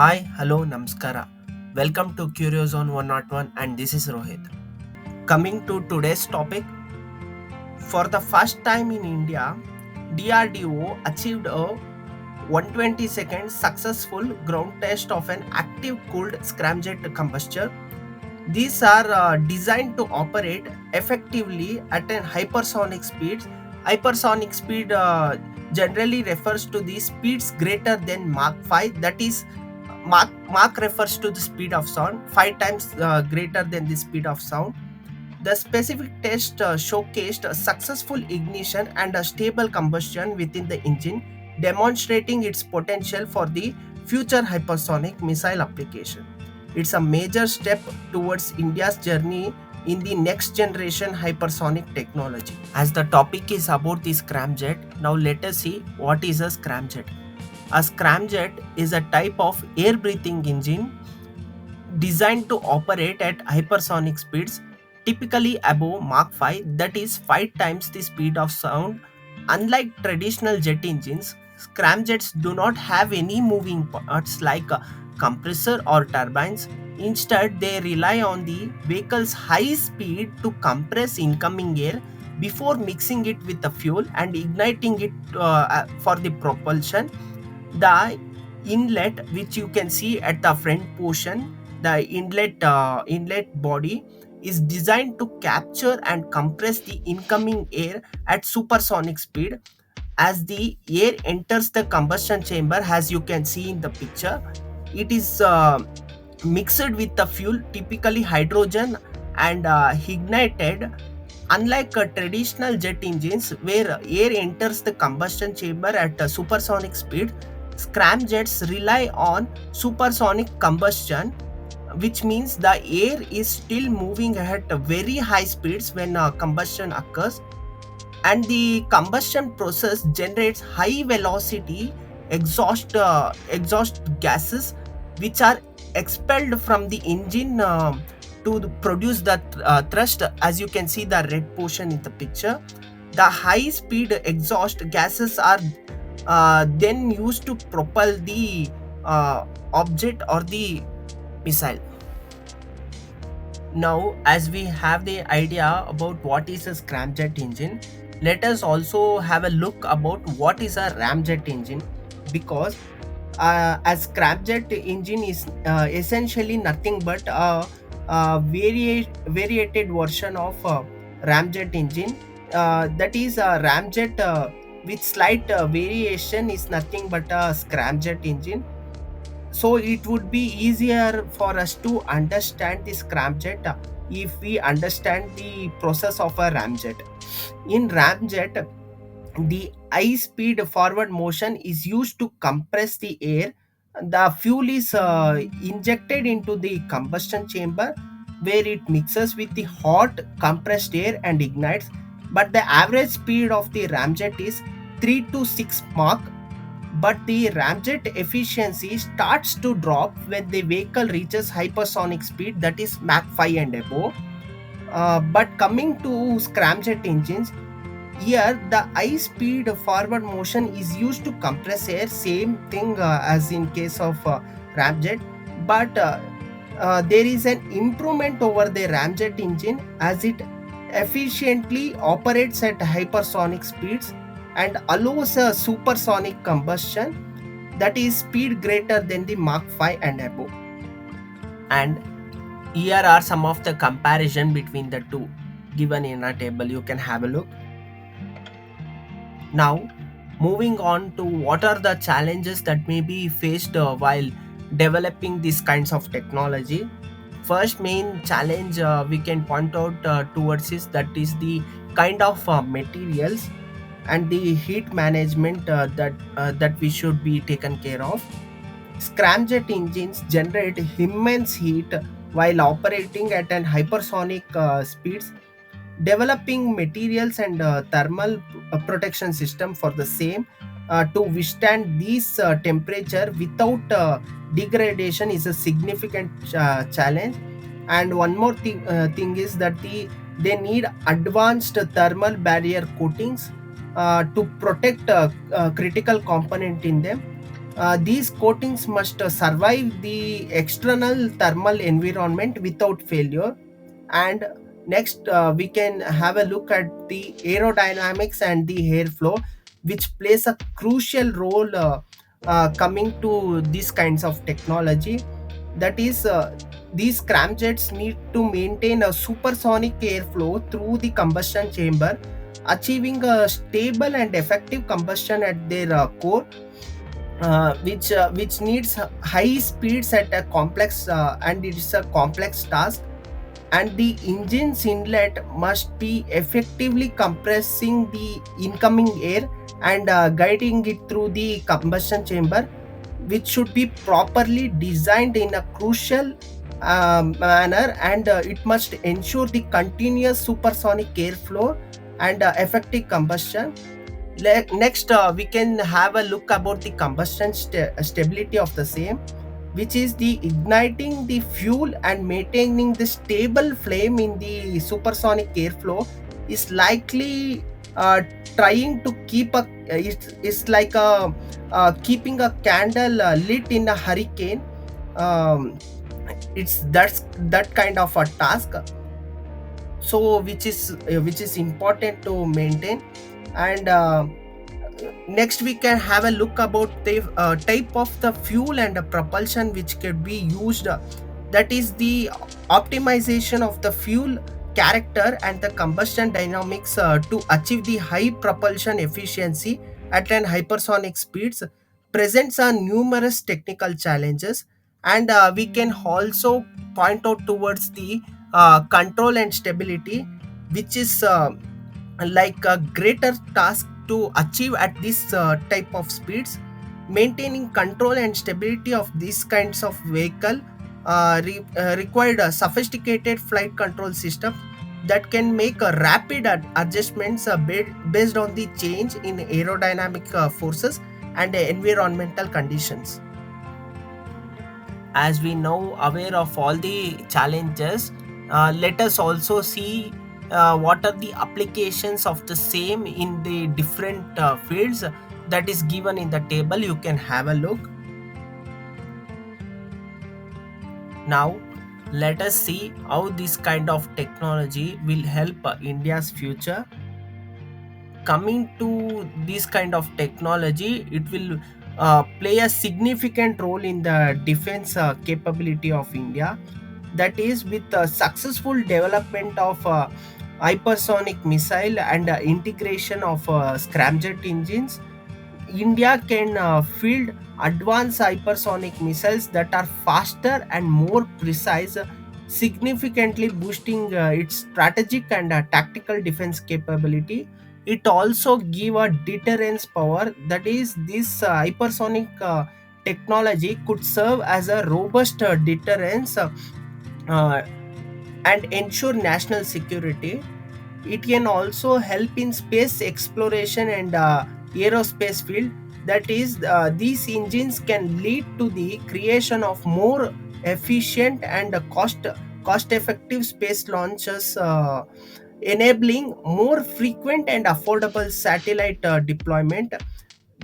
Hi, hello, namaskara. Welcome to Curiozone 101 and this is Rohit. Coming to today's topic, for the first time in India, DRDO achieved a 120-second successful ground test of an active cooled scramjet combustor. These are designed to operate effectively at an hypersonic speed. Hypersonic speed generally refers to the speeds greater than Mach 5. That is, Mach refers to the speed of sound, 5 times greater than the speed of sound. The specific test showcased a successful ignition and a stable combustion within the engine, demonstrating its potential for the future hypersonic missile application. It's a major step towards India's journey in the next generation hypersonic technology. As the topic is about the scramjet, now let us see what is a scramjet. A scramjet is a type of air breathing engine designed to operate at hypersonic speeds, typically above Mach 5, that is 5 times the speed of sound. Unlike traditional jet engines, scramjets do not have any moving parts like a compressor or turbines. Instead, they rely on the vehicle's high speed to compress incoming air before mixing it with the fuel and igniting it for the propulsion. The inlet, which you can see at the front portion, the inlet body is designed to capture and compress the incoming air at supersonic speed. As the air enters the combustion chamber, as you can see in the picture, it is mixed with the fuel, typically hydrogen, and ignited. Unlike traditional jet engines where air enters the combustion chamber at a supersonic speed, scramjets rely on supersonic combustion, which means the air is still moving at very high speeds when combustion occurs, and the combustion process generates high velocity exhaust gases, which are expelled from the engine to produce the thrust. As you can see the red portion in the picture, the high speed exhaust gases are then used to propel the object or the missile. Now, as we have the idea about what is a scramjet engine, let us also have a look about what is a ramjet engine, because a scramjet engine is essentially nothing but variated version of ramjet engine. That is a ramjet with slight variation is nothing but a scramjet engine. So it would be easier for us to understand this scramjet if we understand the process of a ramjet. In ramjet, the high speed forward motion is used to compress the air. The fuel is injected into the combustion chamber where it mixes with the hot compressed air and ignites. But the average speed of the ramjet is 3 to 6 Mach, but the ramjet efficiency starts to drop when the vehicle reaches hypersonic speed, that is Mach 5 and above. But coming to scramjet engines, here the high speed forward motion is used to compress air, same thing as in case of ramjet. But there is an improvement over the ramjet engine as it efficiently operates at hypersonic speeds and allows a supersonic combustion, that is speed greater than the Mach 5 and above. And here are some of the comparison between the two given in a table. You can have a look. Now, moving on to what are the challenges that may be faced while developing these kinds of technology. First main challenge we can point out towards is that is the kind of materials and the heat management that we should be taken care of. Scramjet engines generate immense heat while operating at an hypersonic speeds. Developing materials and thermal protection system for the same to withstand these temperature without degradation is a significant challenge. And one more thing is that they need advanced thermal barrier coatings to protect critical component in them. These coatings must survive the external thermal environment without failure. And next, we can have a look at the aerodynamics and the airflow, which plays a crucial role coming to these kinds of technology. That is, these scramjets need to maintain a supersonic airflow through the combustion chamber, achieving a stable and effective combustion at their core, which needs high speeds at a complex and it's a complex task. And the engine's inlet must be effectively compressing the incoming air and guiding it through the combustion chamber, which should be properly designed in a crucial manner, and it must ensure the continuous supersonic airflow and effective combustion. Next, we can have a look about the combustion stability of the same, which is the igniting the fuel and maintaining the stable flame in the supersonic airflow is likely trying to keep a it's like a keeping a candle lit in a hurricane. That's that kind of a task, so which is important to maintain. And next, we can have a look about the type of the fuel and the propulsion which can be used. That is the optimization of the fuel character and the combustion dynamics to achieve the high propulsion efficiency at an hypersonic speeds presents numerous technical challenges. And we can also point out towards the control and stability, which is like a greater task to achieve at this type of speeds. Maintaining control and stability of these kinds of vehicle required a sophisticated flight control system that can make a rapid adjustments based on the change in aerodynamic forces and environmental conditions. As we now aware of all the challenges, let us also see what are the applications of the same in the different fields that is given in the table. You can have a look. Now let us see how this kind of technology will help India's future. Coming to this kind of technology, it will play a significant role in the defense capability of India. That is, with the successful development of hypersonic missile and integration of scramjet engines, India can field advanced hypersonic missiles that are faster and more precise, significantly boosting its strategic and tactical defense capability. It also give a deterrence power. That is, this hypersonic technology could serve as a robust deterrence uh, and ensure national security. It can also help in space exploration and aerospace field. That is, these engines can lead to the creation of more efficient and cost effective space launches, enabling more frequent and affordable satellite deployment.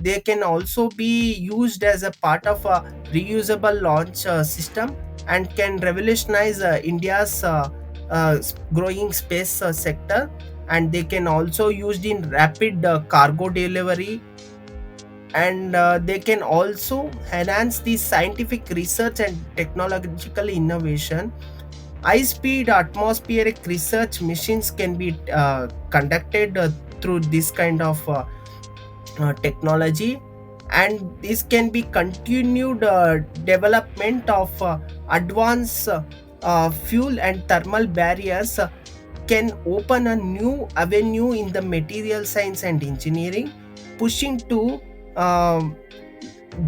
They can also be used as a part of a reusable launch system and can revolutionize India's growing space sector. And they can also used in rapid cargo delivery, and they can also enhance the scientific research and technological innovation. High speed atmospheric research missions can be conducted through this kind of technology, and this can be continued development of advanced fuel and thermal barriers can open a new avenue in the material science and engineering, pushing to um,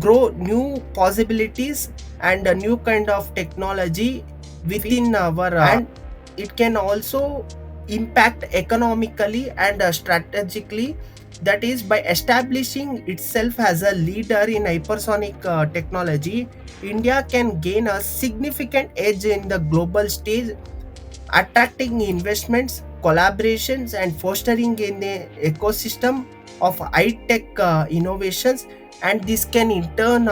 grow new possibilities and a new kind of technology within our and it can also impact economically and strategically. That is, by establishing itself as a leader in hypersonic technology, India can gain a significant edge in the global stage, attracting investments, collaborations, and fostering an ecosystem of high tech innovations and this can in turn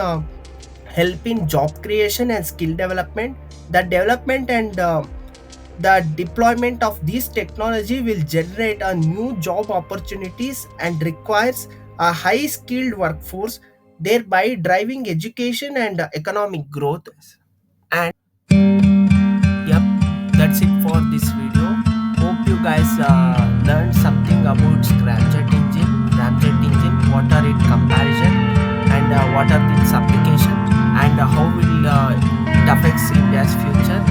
help in job creation and skill development. The development and the deployment of this technology will generate a new job opportunities and requires a high skilled workforce, thereby driving education and economic growth. And yep, that's it for this video. Hope you guys learned something about Ramjet engine, what are its comparison, and what are its application, and how will it affects India's future.